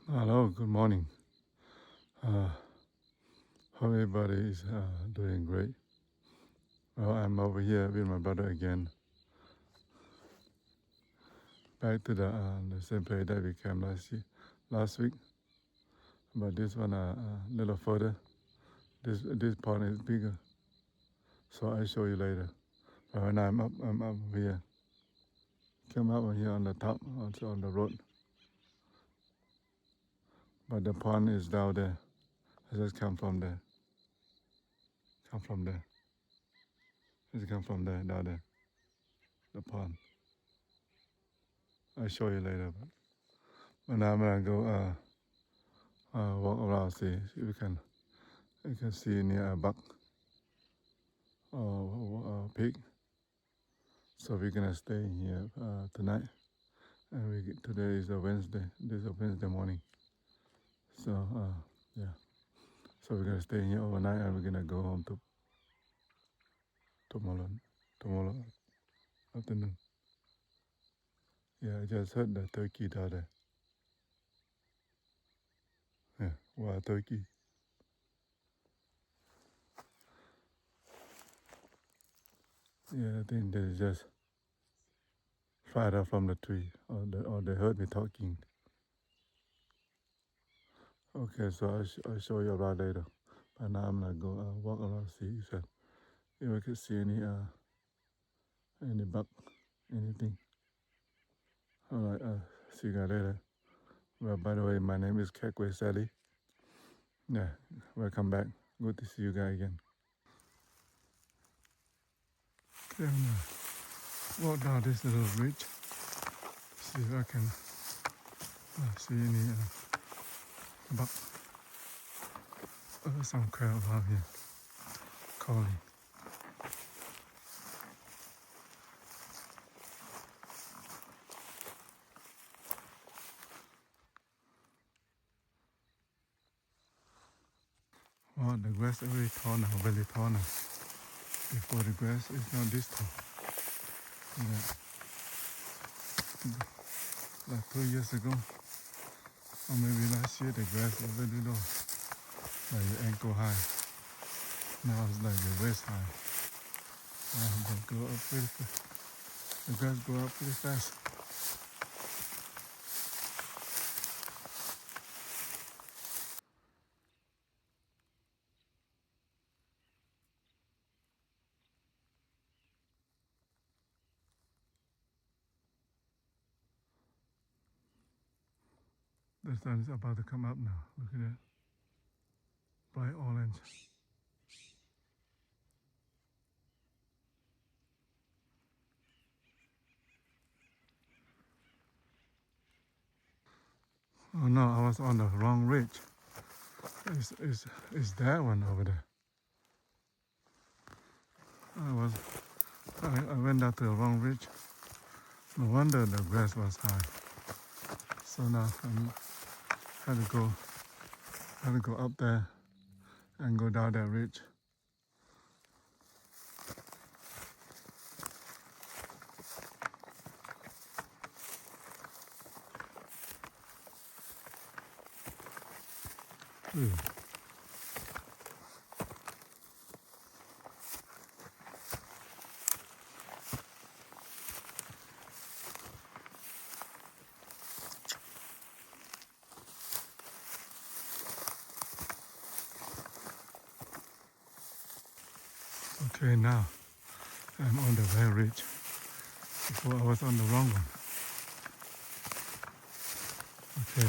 Hello, good morning. Hope everybody is doing great. Well, I'm over here with my brother again, back to the same place that we came last week. But this one a little further. This pond is bigger, so I'll show you later. But when I'm up here. Came up here on the top, also on the road. But the pond is down there. I just come from there. Come from there. Just come from there, down there. The pond. I'll show you later. But now I'm gonna go walk around, see if we can. You can see near a buck or a pig. So we're gonna stay here tonight. And today is a Wednesday. This is a Wednesday morning. So yeah. So we're gonna stay here overnight, and we're gonna go home tomorrow afternoon. Yeah, I just heard the turkey down there. Yeah, wild turkey. Yeah, I think they just fired up from the tree, or they heard me talking. Okay, so I'll show you around later. But now I'm gonna go walk around, see if I can see any buck, anything. All right, see you guys later. Well, by the way, my name is Kekwe Sally. Yeah, welcome back. Good to see you guys again. Okay, I'm gonna walk down this little ridge, see if I can see any buck or some crowd out here calling. Well, the grass is very tall now, very tall now. Before the grass is not this tall. Yeah, like 2 years ago, or maybe last year, the grass was very low, like your ankle high. Now it's like your waist high. They go up pretty fast. The grass go up pretty fast. The sun is about to come up now. Look at that. Bright orange. Oh no, I was on the wrong ridge. It's that one over there. I went down to the wrong ridge. No wonder the grass was high. So now I had to go up there and go down that ridge. Ooh. Okay, now I'm on the right ridge. Before I was on the wrong one. Okay,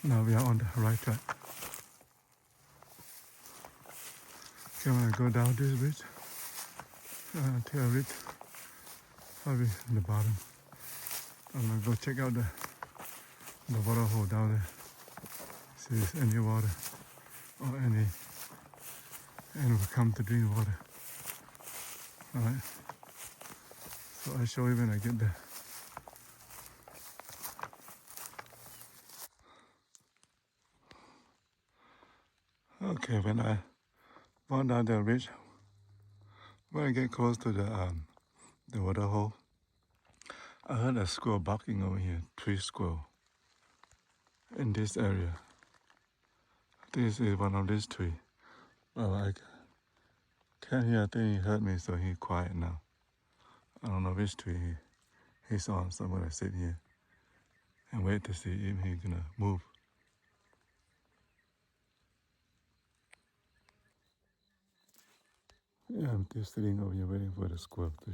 now we are on the right track. Okay, when I go down this ridge, till I reach probably in the bottom, I'm gonna go check out the water hole down there. See if there's any water or any will come to drink water. Alright. So I'll show you when I get there. Okay, when I walk down the ridge, when I get close to the water hole, I heard a squirrel barking over here, 3 squirrels. in this area. This is one of these trees. Well, I can't hear. I think he heard me, so he's quiet now. I don't know which tree he's on, so I'm gonna sit here and wait to see if he's gonna move. Yeah, I'm just sitting over here waiting for the squirrel to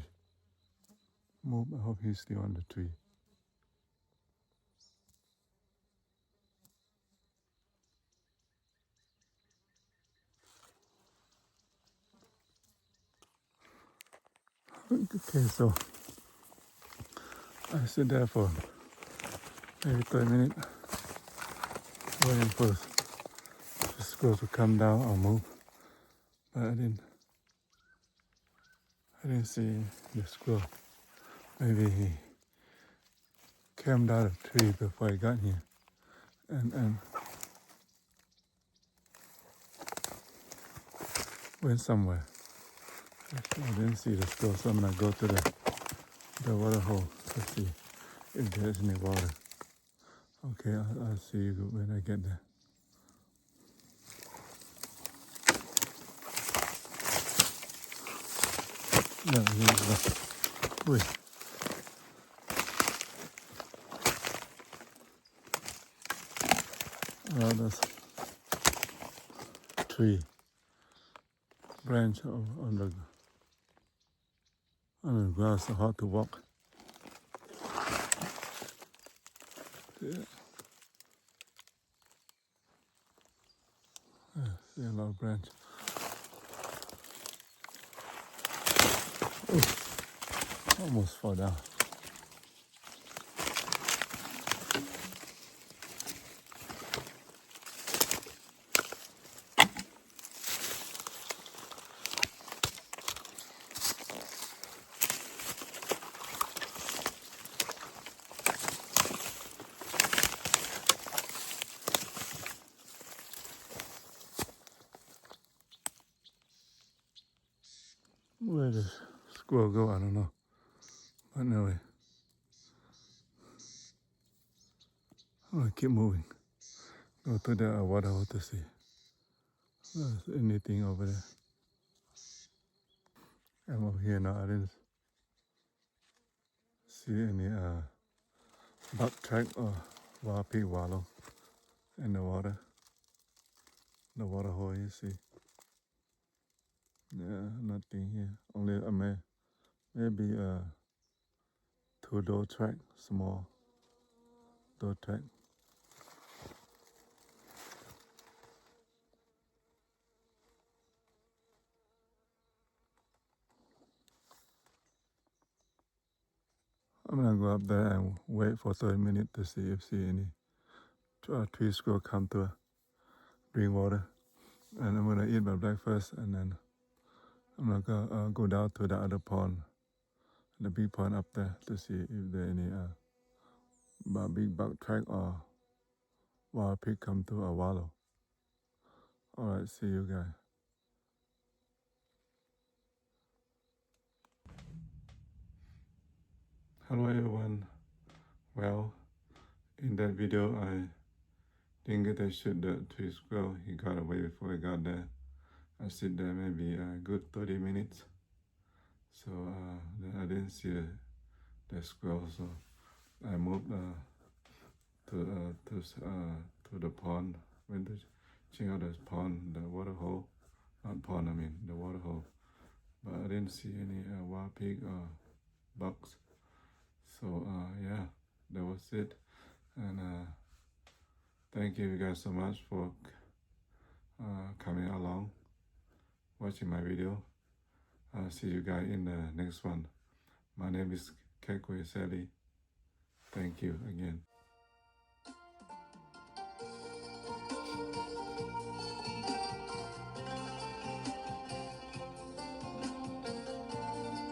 move. I hope he's still on the tree. Okay, so I sit there for maybe 30 minutes waiting for the squirrel to come down or move. But I didn't see the squirrel. Maybe he came down the tree before I got here and went somewhere. I didn't see the squirrel, so I'm gonna go to the water hole to see if there's any water. Okay, I'll see you when I get there. Yeah, wait. There's tree branch on the grass, so hard to walk. Yeah, see a lot of branch. Oh, almost fall down. Where does squirrel go? I don't know. But anyway, I'm gonna keep moving. Go to the water hole to see if there's anything over there. I'm over here now. I didn't see any buck track or wild pig wallow in the water. The water hole, you see. Yeah, nothing here. Only maybe two door track, small door track. I'm gonna go up there and wait for 30 minutes to see any tree squirrel come to drink water. And I'm gonna eat my breakfast, and then I'm gonna go down to the other pond, the big pond up there, to see if there any big buck track or wild pig come to a wallow. All right, see you guys. Hello everyone. Well, in that video I didn't get to shoot the tree squirrel. He got away before I got there. I sit there maybe a good 30 minutes. So I didn't see the squirrel, so I moved to the pond. Went to check out the pond, the water hole. Not pond, I mean the water hole. But I didn't see any wild pig or bucks. So yeah, that was it. And thank you guys so much for coming along, watching my video. See you guys in the next one. My name is Kekwe Sally. Thank you again.